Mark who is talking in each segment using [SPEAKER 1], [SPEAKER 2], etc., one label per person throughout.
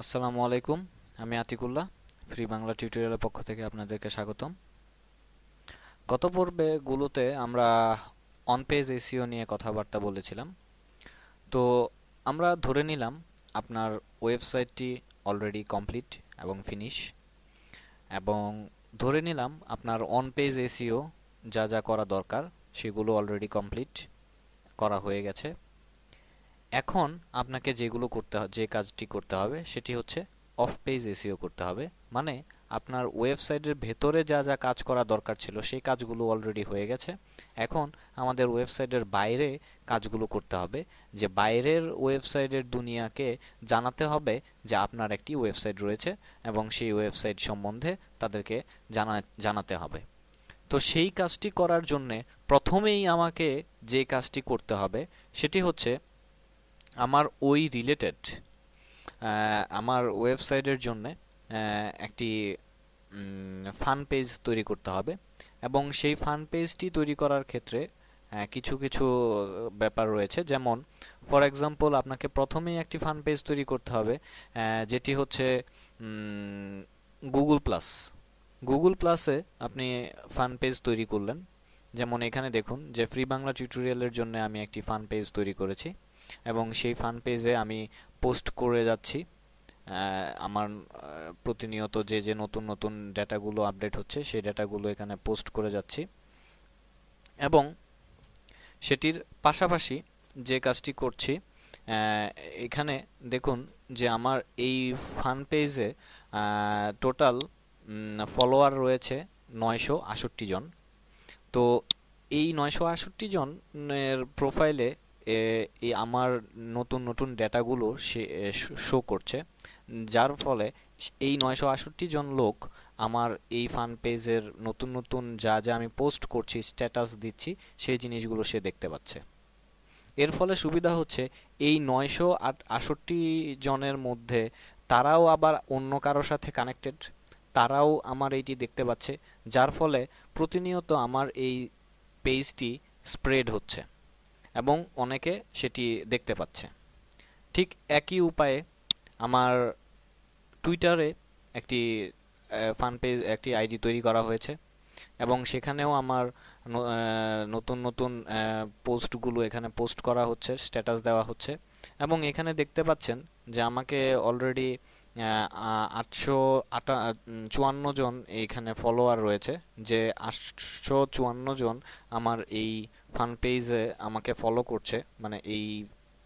[SPEAKER 1] আসসালামু আলাইকুম। আমি আতিকুল্লাহ, ফ্রি বাংলা টিউটোরিয়ালের পক্ষ থেকে আপনাদেরকে স্বাগতম। গত পর্বগুলোতে আমরা অন পেজ এসইও নিয়ে কথাবার্তা বলেছিলাম। তো আমরা ধরে নিলাম আপনার ওয়েবসাইটটি অলরেডি কমপ্লিট এবং ফিনিশ, এবং ধরে নিলাম আপনার অন পেজ এসইও যা যা করা দরকার সেগুলো অলরেডি কমপ্লিট করা হয়ে গেছে। এখন আপনাকে যে কাজটি করতে হবে সেটি হচ্ছে অফ পেজ এসইও করতে হবে। মানে আপনার ওয়েবসাইটের ভেতরে যা যা কাজ করা দরকার ছিল সেই কাজগুলো অলরেডি হয়ে গেছে। এখন আমাদের ওয়েবসাইটের বাইরে কাজগুলো করতে হবে, যে বাইরের ওয়েবসাইটের দুনিয়াকে জানাতে হবে যে আপনার একটি ওয়েবসাইট রয়েছে এবং সেই ওয়েবসাইট সম্বন্ধে তাদেরকে জানাতে হবে। তো সেই কাজটি করার জন্যে প্রথমেই আমাকে যে কাজটি করতে হবে সেটি হচ্ছে আমার ওই রিলেটেড আমার ওয়েবসাইটের জন্য একটি ফান পেজ তৈরি করতে হবে। এবং সেই ফান পেজটি তৈরি করার ক্ষেত্রে কিছু কিছু ব্যাপার রয়েছে, যেমন ফর এক্সাম্পল আপনাকে প্রথমেই একটি ফান পেজ তৈরি করতে হবে, যেটি হচ্ছে গুগল প্লাস। গুগল প্লাসে আপনি ফান পেজ তৈরি করলেন, যেমন এখানে দেখুন যে ফ্রি বাংলা টিউটোরিয়ালের জন্য আমি একটি ফান পেজ তৈরি করেছি এবং সেই ফান পেজে আমি পোস্ট করে যাচ্ছি আমার প্রতিনিয়ত যে যে নতুন নতুন ডেটাগুলো আপডেট হচ্ছে সেই ডেটাগুলো এখানে পোস্ট করে যাচ্ছি। এবং সেটির পাশাপাশি যে কাজটি করছি, এখানে দেখুন যে আমার এই ফান পেজে টোটাল ফলোয়ার রয়েছে ৯৬৮ জন। তো এই ৯৬৮ জনের প্রোফাইলে এই আমার নতুন নতুন ডেটাগুলো সে শো করছে, যার ফলে এই ৯৬৮ জন লোক আমার এই ফান পেজের নতুন নতুন যা যা আমি পোস্ট করছি, স্ট্যাটাস দিচ্ছি, সেই জিনিসগুলো সে দেখতে পাচ্ছে। এর ফলে সুবিধা হচ্ছে এই ৯৬৮ জনের মধ্যে তারাও আবার অন্য কারোর সাথে কানেক্টেড, তারাও আমার এইটি দেখতে পাচ্ছে, যার ফলে প্রতিনিয়ত আমার এই পেজটি স্প্রেড হচ্ছে এবং অনেকে সেটি দেখতে পাচ্ছে। ঠিক একই উপায়ে আমার টুইটারে একটি ফান পেজ, একটি আইডি তৈরি করা হয়েছে এবং সেখানেও আমার নতুন নতুন পোস্টগুলো এখানে পোস্ট করা হচ্ছে, স্ট্যাটাস দেওয়া হচ্ছে। এবং এখানে দেখতে পাচ্ছেন যে আমাকে অলরেডি ৮৫৪ জন এখানে ফলোয়ার রয়েছে, যে ৮৫৪ জন আমার এই ফান পেজে আমাকে ফলো করছে, মানে এই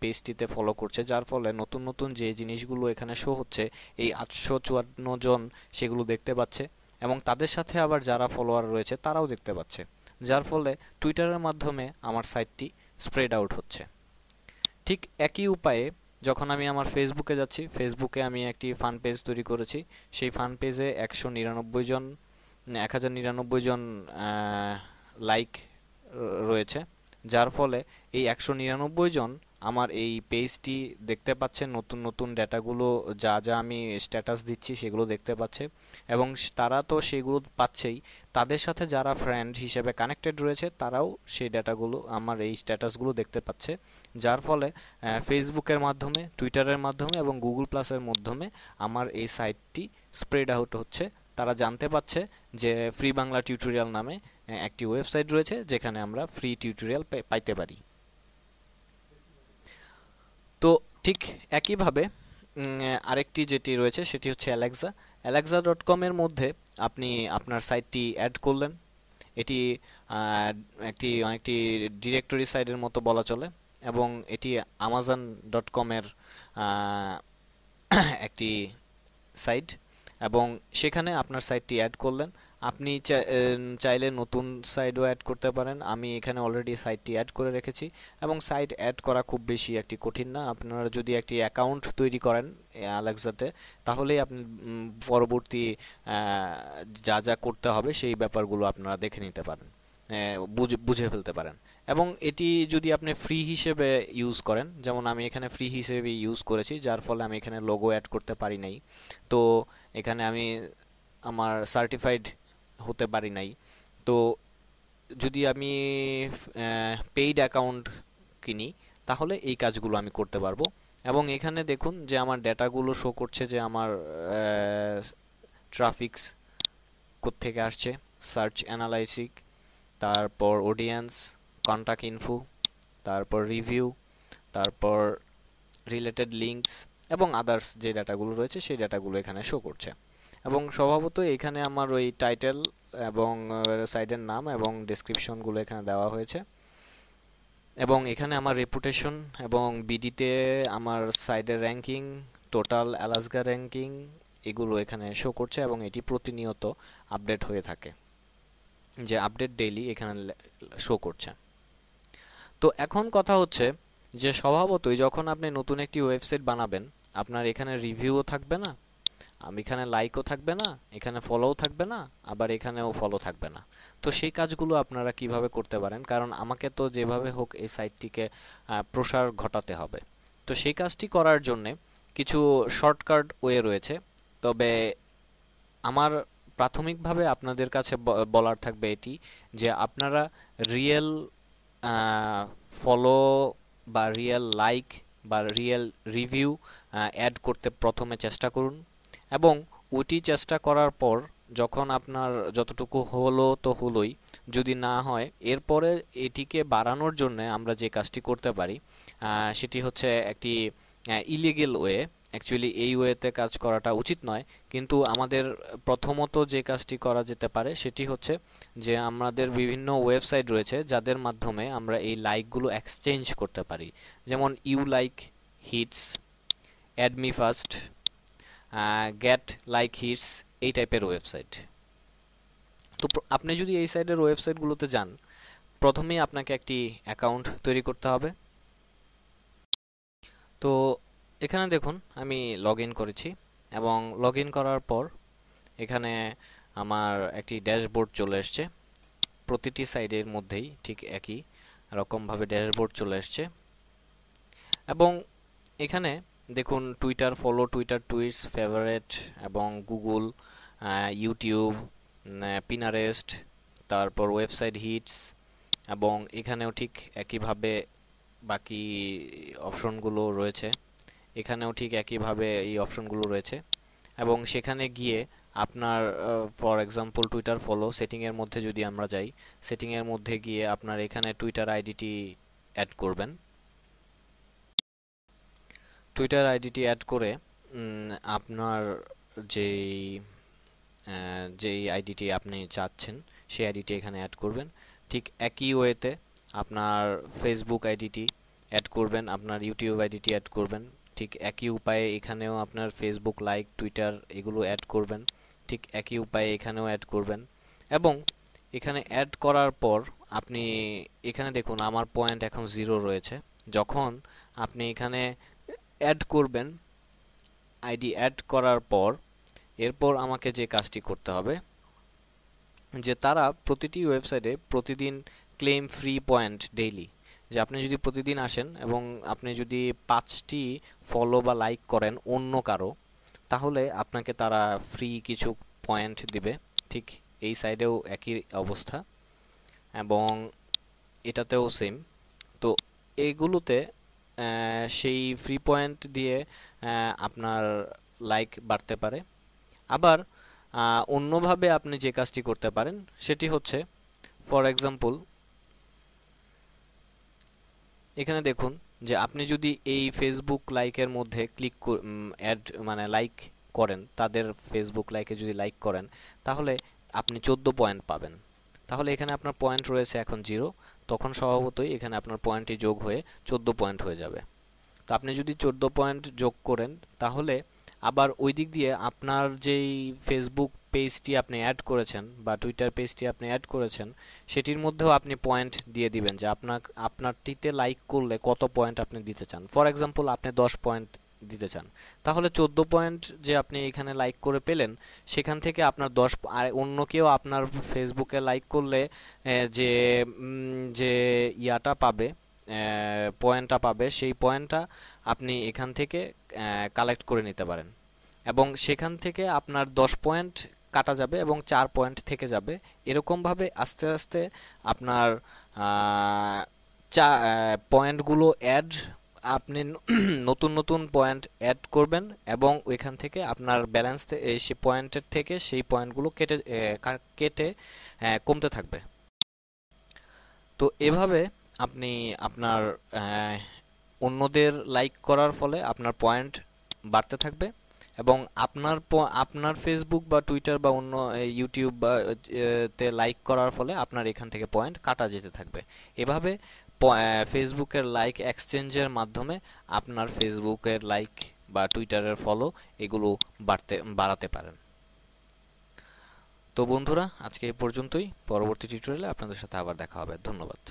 [SPEAKER 1] পেজটিতে ফলো করছে, যার ফলে নতুন নতুন যে জিনিসগুলো এখানে শো হচ্ছে এই ৮৫৪ জন সেগুলো দেখতে পাচ্ছে এবং তাদের সাথে আবার যারা ফলোয়ার রয়েছে তারাও দেখতে পাচ্ছে, যার ফলে টুইটারের মাধ্যমে আমার সাইটটি স্প্রেড আউট হচ্ছে। ঠিক একই উপায়ে যখন আমি আমার ফেসবুকে যাচ্ছি, ফেসবুকে আমি একটি ফান পেজ তৈরি করেছি, সেই ফান পেজে ১,০৯৯ জন লাইক রয়েছে, যার ফলে এই ১৯৯ জন আমার এই পেজটি দেখতে পাচ্ছে, নতুন নতুন ডেটাগুলো যা যা আমি স্ট্যাটাস দিচ্ছি সেগুলো দেখতে পাচ্ছে এবং তারা তো সেগুলো পাচ্ছেই, তাদের সাথে যারা ফ্রেন্ড হিসেবে কানেক্টেড রয়েছে তারাও সেই ডেটাগুলো, আমার এই স্ট্যাটাসগুলো দেখতে পাচ্ছে, যার ফলে ফেসবুকের মাধ্যমে, টুইটারের মাধ্যমে এবং গুগল প্লাসের মাধ্যমে আমার এই সাইটটি স্প্রেড আউট হচ্ছে। তারা জানতে পারছে যে ফ্রি বাংলা টিউটোরিয়াল নামে একটি ওয়েবসাইট রয়েছে যেখানে আমরা ফ্রি টিউটোরিয়াল পাইতে পারি। তো ঠিক একইভাবে আরেকটি যেটি রয়েছে সেটি হচ্ছে অ্যালেক্সা। অ্যালেক্সা.com এর মধ্যে আপনি আপনার সাইটটি অ্যাড করলেন। এটি অনেকটি ডিরেক্টরি সাইটের মতো বলা চলে এবং এটি আমাজন.com এর একটি সাইট এবং সেখানে আপনার সাইটটি অ্যাড করলেন। আপনি চাইলে নতুন সাইটও অ্যাড করতে পারেন। আমি এখানে অলরেডি সাইটটি অ্যাড করে রেখেছি এবং সাইট অ্যাড করা খুব বেশি একটি কঠিন না। আপনারা যদি একটি অ্যাকাউন্ট তৈরি করেন অ্যালেক্সাতে, তাহলেই আপনি পরবর্তী যা যা করতে হবে সেই ব্যাপারগুলো আপনারা দেখে নিতে পারেন, বুঝে ফেলতে পারেন। এবং এটি যদি আপনি ফ্রি হিসেবে ইউজ করেন, যেমন আমি এখানে ফ্রি হিসেবে ইউজ করেছি, যার ফলে আমি এখানে লোগো অ্যাড করতে পারি নাই, তো এখানে আমি আমার সার্টিফাইড হতে পারি নাই। তো যদি আমি পেইড অ্যাকাউন্ট কিনি তাহলে এই কাজগুলো আমি করতে পারবো। এবং এখানে দেখুন যে আমার ডেটাগুলো শো করছে যে আমার ট্রাফিক্স কোত্থেকে আসছে, সার্চ অ্যানালাইসিস, তারপর অডিয়েন্স, কন্টাক্ট ইনফো, তারপর রিভিউ, তারপর রিলেটেড লিঙ্কস এবং আদার্স যে ডাটাগুলো রয়েছে সেই ডাটাগুলো এখানে শো করছে। এবং স্বভাবতই এখানে আমার ওই টাইটেল এবং সাইটের নাম এবং ডেসক্রিপশনগুলো এখানে দেওয়া হয়েছে। এবং এখানে আমার রেপুটেশন এবং বিডিতে আমার সাইডের র্যাঙ্কিং, টোটাল অ্যালাস্কা র্যাঙ্কিং এগুলো এখানে শো করছে এবং এটি প্রতিনিয়ত আপডেট হয়ে থাকে, যে আপডেট ডেইলি এখানে শো করছে। তো এখন কথা হচ্ছে যে স্বভাবতই যখন আপনি নতুন একটি ওয়েবসাইট বানাবেন, আপনার এখানে রিভিউও থাকবে না, এখানে লাইকও থাকবে না, এখানে ফলোও থাকবে না, আবার এখানেও ফলো থাকবে না। তো সেই কাজগুলো আপনারা কিভাবে করতে পারেন, কারণ আমাকে তো যেভাবে হোক এই সাইটটিকে প্রসার ঘটাতে হবে। তো সেই কাজটি করার জন্যে কিছু শর্টকাট ওয়ে রয়েছে। তবে আমার প্রাথমিকভাবে আপনাদের কাছে বলার থাকবে এটি, যে আপনারা রিয়েল ফলো বা রিয়েল লাইক বা রিয়েল রিভিউ অ্যাড করতে প্রথমে চেষ্টা করুন। এবং ওটি চেষ্টা করার পর যখন আপনার যতটুকু হলো তো হলোই, যদি না হয় এরপরে এটিকে বাড়ানোর জন্য আমরা যে কাজটি করতে পারি সেটি হচ্ছে একটি ইলিগেল ওয়ে। অ্যাকচুয়ালি এই ওয়েতে কাজ করাটা উচিত নয়, কিন্তু আমাদের প্রথমত যে কাজটি করা যেতে পারে সেটি হচ্ছে যে আমাদের বিভিন্ন ওয়েবসাইট রয়েছে যাদের মাধ্যমে আমরা এই লাইকগুলো এক্সচেঞ্জ করতে পারি, যেমন you like hits, add me fast, get like hits, এই টাইপের ওয়েবসাইট। তো আপনি যদি এই সাইডের ওয়েবসাইটগুলোতে যান, প্রথমেই আপনাকে একটি অ্যাকাউন্ট তৈরি করতে হবে। তো এখানে দেখুন আমি লগ ইন করেছি, এবং লগ ইন করার পর এখানে আমার একটি ড্যাশবোর্ড চলে এসছে। প্রতিটি সাইডের মধ্যেই ঠিক একই রকমভাবে ড্যাশবোর্ড চলে এসছে। এবং এখানে দেখুন Twitter follow, Twitter tweets, favourite এবং গুগল, ইউটিউব, পিনারেস্ট, তারপর ওয়েবসাইট হিটস, এবং এখানেও ঠিক একইভাবে বাকি অপশনগুলো রয়েছে। এখানেও ঠিক একইভাবে এই অপশনগুলো রয়েছে। এবং সেখানে গিয়ে আপনার ফর এক্সাম্পল টুইটার ফলো সেটিংয়ের মধ্যে যদি আমরা যাই, সেটিংয়ের মধ্যে গিয়ে আপনার এখানে টুইটার আইডিটি অ্যাড করবেন। টুইটার আইডিটি অ্যাড করে আপনার যেই যেই আইডিটি আপনি চাচ্ছেন সেই আইডিটি এখানে অ্যাড করবেন। ঠিক একই ওয়েতে আপনার ফেসবুক আইডিটি অ্যাড করবেন, আপনার ইউটিউব আইডিটি অ্যাড করবেন। ঠিক একই উপায়ে এখানেও আপনার ফেসবুক, লাইক, টুইটার এগুলো অ্যাড করবেন। ঠিক একই উপায়ে এখানেও অ্যাড করবেন। এবং এখানে অ্যাড করার পর আপনি এখানে দেখুন আমার পয়েন্ট এখন 0 রয়েছে। যখন আপনি এখানে অ্যাড করবেন, আইডি অ্যাড করার পর এরপর আমাকে যে কাজটি করতে হবে, যে তারা প্রতিটি ওয়েবসাইটে প্রতিদিন ক্লেম ফ্রি পয়েন্ট ডেইলি, যে আপনি যদি প্রতিদিন আসেন এবং আপনি যদি 5টি ফলো বা লাইক করেন অন্য কারো, তাহলে আপনাকে তারা ফ্রি কিছু পয়েন্ট দিবে। ঠিক এই সাইডেও একই অবস্থা এবং এটাতেও সেম। তো এইগুলোতে সেই ফ্রি পয়েন্ট দিয়ে আপনার লাইক বাড়তে পারে। আবার অন্যভাবে আপনি যে কাজটি করতে পারেন সেটি হচ্ছে, ফর এক্সাম্পল এখানে দেখুন যে আপনি যদি এই ফেসবুক লাইকের মধ্যে ক্লিক অ্যাড মানে লাইক করেন, তাদের ফেসবুক লাইকে যদি লাইক করেন, তাহলে আপনি 14 পয়েন্ট পাবেন। তাহলে এখানে আপনার পয়েন্ট রয়েছে এখন 0, তখন স্বভাবতই এখানে আপনার পয়েন্টটি যোগ হয়ে 14 পয়েন্ট হয়ে যাবে। তো আপনি যদি 14 পয়েন্ট যোগ করেন, তাহলে আবার ওই দিক দিয়ে আপনার যেই ফেসবুক পেজটি আপনি অ্যাড করেছেন বা টুইটার পেজটি আপনি অ্যাড করেছেন, সেটির মধ্যেও আপনি পয়েন্ট দিয়ে দিবেন যে আপনারটিতে লাইক করলে কত পয়েন্ট আপনি দিতে চান। ফর এক্সাম্পল আপনি 10 পয়েন্ট দিতে চান, তাহলে 14 পয়েন্ট যে আপনি এখানে লাইক করে পেলেন, সেখান থেকে আপনার 10 আর অন্য কেউ আপনার ফেসবুকে লাইক করলে যে যে ইয়াটা পাবে, পয়েন্টটা পাবে, সেই পয়েন্টটা আপনি এখান থেকে কালেক্ট করে নিতে পারেন। এবং সেখান থেকে আপনার 10 পয়েন্ট কাটা যাবে এবং 4 পয়েন্ট থেকে যাবে। এরকমভাবে আস্তে আস্তে আপনার পয়েন্টগুলো অ্যাড আপনি নতুন নতুন পয়েন্ট অ্যাড করবেন এবং ওইখান থেকে আপনার ব্যালেন্স সেই পয়েন্টের থেকে সেই পয়েন্টগুলো কেটে কমতে থাকবে। তো এভাবে আপনি আপনার অন্যদের লাইক করার ফলে আপনার পয়েন্ট বাড়তে থাকবে এবং আপনার ফেসবুক বা টুইটার বা অন্য ইউটিউব বা তে লাইক করার ফলে আপনার এখান থেকে পয়েন্ট কাটা যেতে থাকবে। এভাবে ফেসবুকের লাইক এক্সচেঞ্জের মাধ্যমে আপনার ফেসবুকের লাইক বা টুইটারের ফলো এগুলো বাড়াতে পারেন। তো বন্ধুরা, আজকে এই পর্যন্তই। পরবর্তী টিউটোরিয়ালে আপনাদের সাথে আবার দেখা হবে। ধন্যবাদ।